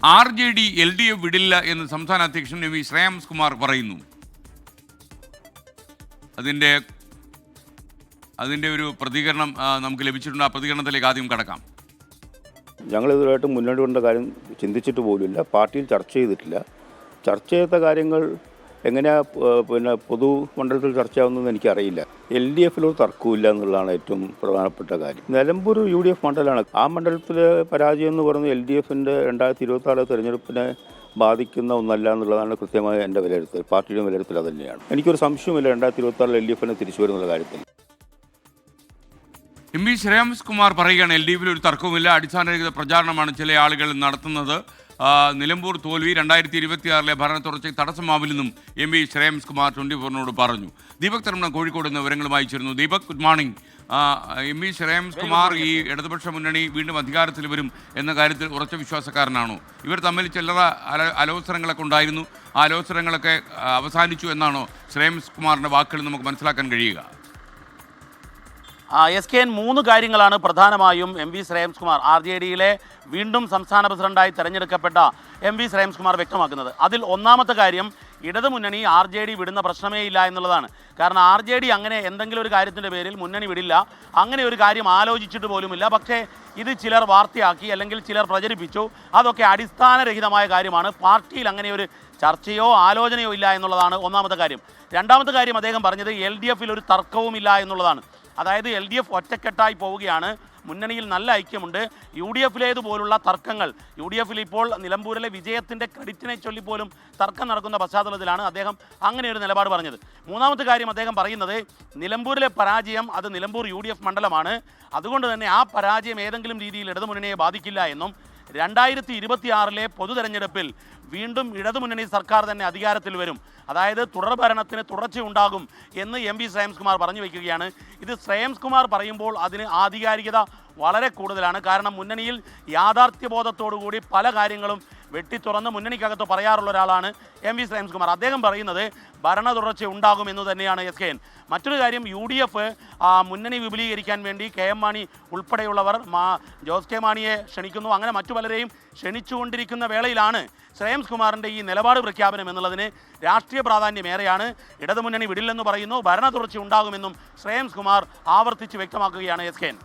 RJD LDF വിടില്ല എന്ന് സംസ്ഥാന അധ്യക്ഷൻ എം വി ശ്രേയാംസ് കുമാർ പറയുന്നു. അതിൻ്റെ ഒരു പ്രതികരണം നമുക്ക് ലഭിച്ചിട്ടുണ്ട്. ആ പ്രതികരണത്തിലേക്ക് ആദ്യം കടക്കാം. ഞങ്ങൾ ഇതുവരെയായിട്ട് മുന്നോട്ട് കൊണ്ട കാര്യം ചിന്തിച്ചിട്ട് പോലുമില്ല, പാർട്ടിയിൽ ചർച്ച ചെയ്തിട്ടില്ല. ചർച്ച ചെയ്ത കാര്യങ്ങൾ എങ്ങനെയാണ് പൊതുമണ്ഡലത്തിൽ ചർച്ചയാവുന്നതെന്ന് എനിക്കറിയില്ല. LDF ഒരു തർക്കമില്ല എന്നുള്ളതാണ് ഏറ്റവും പ്രധാനപ്പെട്ട കാര്യം. നിലമ്പൂർ UDF മണ്ഡലമാണ്. ആ മണ്ഡലത്തിലെ പരാജയം എന്ന് പറയുന്നത് LDFൻ്റെ 2026 തെരഞ്ഞെടുപ്പിനെ ബാധിക്കുന്ന ഒന്നല്ല എന്നുള്ളതാണ് കൃത്യമായ എൻ്റെ വിലയിരുത്തൽ. പാർട്ടിയുടെ വിലയിരുത്തൽ അത് തന്നെയാണ്. എനിക്കൊരു സംശയമില്ല 2026 LDF തിരിച്ചു വരുന്നുള്ള കാര്യത്തിൽ. എം വി ശ്രേയാംസ് കുമാർ പറയുകയാണ്, LDFിൽ ഒരു തർക്കവുമില്ല, അടിസ്ഥാനരഹിത പ്രചാരണമാണ് ചില ആളുകൾ നടത്തുന്നത്. നിലമ്പൂർ തോൽവി 2026 ഭരണ തുടർച്ചയ്ക്ക് തടസ്സമാവില്ലെന്നും എം വി ശ്രേയാംസ് കുമാർ 24 പറഞ്ഞു. ദീപക് തരമണ കോഴിക്കോട് നിന്ന് വിവരങ്ങളുമായി ചേരുന്നു. Deepak, good morning. M V Shreyams Kumar ഈ ഇടതുപക്ഷ മുന്നണി വീണ്ടും അധികാരത്തിൽ വരും എന്ന കാര്യത്തിൽ ഉറച്ച വിശ്വാസക്കാരനാണോ? ഇവർ തമ്മിൽ ചില്ലറ അലോസരങ്ങളൊക്കെ ഉണ്ടായിരുന്നു, ആ അലോസരങ്ങളൊക്കെ അവസാനിച്ചു എന്നാണോ ശ്രേയാംസ് കുമാറിൻ്റെ വാക്കുകൾ നമുക്ക് മനസ്സിലാക്കാൻ കഴിയുക? SKN 3 കാര്യങ്ങളാണ് പ്രധാനമായും എം വി ശ്രേയാംസ് കുമാർ, RJDയിലെ വീണ്ടും സംസ്ഥാന പ്രസിഡന്റായി തെരഞ്ഞെടുക്കപ്പെട്ട എം വി ശ്രേയാംസ് കുമാർ വ്യക്തമാക്കുന്നത്. അതിൽ ഒന്നാമത്തെ കാര്യം, ഇടതുമുന്നണി RJD വിടുന്ന പ്രശ്നമേ ഇല്ല എന്നുള്ളതാണ്. കാരണം RJD അങ്ങനെ എന്തെങ്കിലും ഒരു കാര്യത്തിൻ്റെ പേരിൽ മുന്നണി വിടില്ല, അങ്ങനെ ഒരു കാര്യം ആലോചിച്ചിട്ട് പോലുമില്ല. പക്ഷേ ഇത് ചിലർ വാർത്തയാക്കി അല്ലെങ്കിൽ ചിലർ പ്രചരിപ്പിച്ചു, അതൊക്കെ അടിസ്ഥാനരഹിതമായ കാര്യമാണ്. പാർട്ടിയിൽ അങ്ങനെ ഒരു ചർച്ചയോ ആലോചനയോ ഇല്ല എന്നുള്ളതാണ് ഒന്നാമത്തെ കാര്യം. രണ്ടാമത്തെ കാര്യം അദ്ദേഹം പറഞ്ഞത് LDFിൽ ഒരു തർക്കവുമില്ല എന്നുള്ളതാണ്. അതായത് LDF ഒറ്റക്കെട്ടായി പോവുകയാണ്, മുന്നണിയിൽ നല്ല ഐക്യമുണ്ട്. UDFിലേതുപോലുള്ള തർക്കങ്ങൾ, UDFിൽ ഇപ്പോൾ നിലമ്പൂരിലെ വിജയത്തിൻ്റെ ക്രെഡിറ്റിനെ ചൊല്ലിപ്പോലും തർക്കം നടക്കുന്ന പശ്ചാത്തലത്തിലാണ് അദ്ദേഹം അങ്ങനെ ഒരു നിലപാട് പറഞ്ഞത്. മൂന്നാമത്തെ കാര്യം അദ്ദേഹം പറയുന്നത്, നിലമ്പൂരിലെ പരാജയം അത് നിലമ്പൂർ UDF മണ്ഡലമാണ്, അതുകൊണ്ട് തന്നെ ആ പരാജയം ഏതെങ്കിലും രീതിയിൽ ഇടതുമുന്നണിയെ ബാധിക്കില്ല എന്നും 2026 പൊതു തെരഞ്ഞെടുപ്പിൽ വീണ്ടും ഇടതുമുന്നണി സർക്കാർ തന്നെ അധികാരത്തിൽ വരും, അതായത് തുടർ ഭരണത്തിന് തുടർച്ചയുണ്ടാകും എന്ന് എം വി ശ്രേയാംസ് കുമാർ പറഞ്ഞു വയ്ക്കുകയാണ്. ഇത് ശ്രേയാംസ് കുമാർ പറയുമ്പോൾ അതിന് ആധികാരികത വളരെ കൂടുതലാണ്. കാരണം മുന്നണിയിൽ യാഥാർത്ഥ്യബോധത്തോടുകൂടി പല കാര്യങ്ങളും വെട്ടിത്തുറന്ന് മുന്നണിക്കകത്ത് പറയാറുള്ള ഒരാളാണ് എം വി ശ്രേയാംസ് കുമാർ. അദ്ദേഹം പറയുന്നത് ഭരണ തുടർച്ച ഉണ്ടാകുമെന്ന് തന്നെയാണ് SKN. മറ്റൊരു കാര്യം, UDF മുന്നണി വിപുലീകരിക്കാൻ വേണ്ടി KM മാണി ഉൾപ്പെടെയുള്ളവർ ജോസ് കെ മാണിയെ ക്ഷണിക്കുന്നു. അങ്ങനെ മറ്റു പലരെയും ക്ഷണിച്ചുകൊണ്ടിരിക്കുന്ന വേളയിലാണ് ശ്രേയാംസ് കുമാറിൻ്റെ ഈ നിലപാട് പ്രഖ്യാപനം എന്നുള്ളതിന് രാഷ്ട്രീയ പ്രാധാന്യമേറെയാണ്. ഇടതുമുന്നണി വിടില്ലെന്ന് പറയുന്നു, ഭരണ തുടർച്ച ഉണ്ടാകുമെന്നും ശ്രേയാംസ് കുമാർ ആവർത്തിച്ച് വ്യക്തമാക്കുകയാണ് SKN.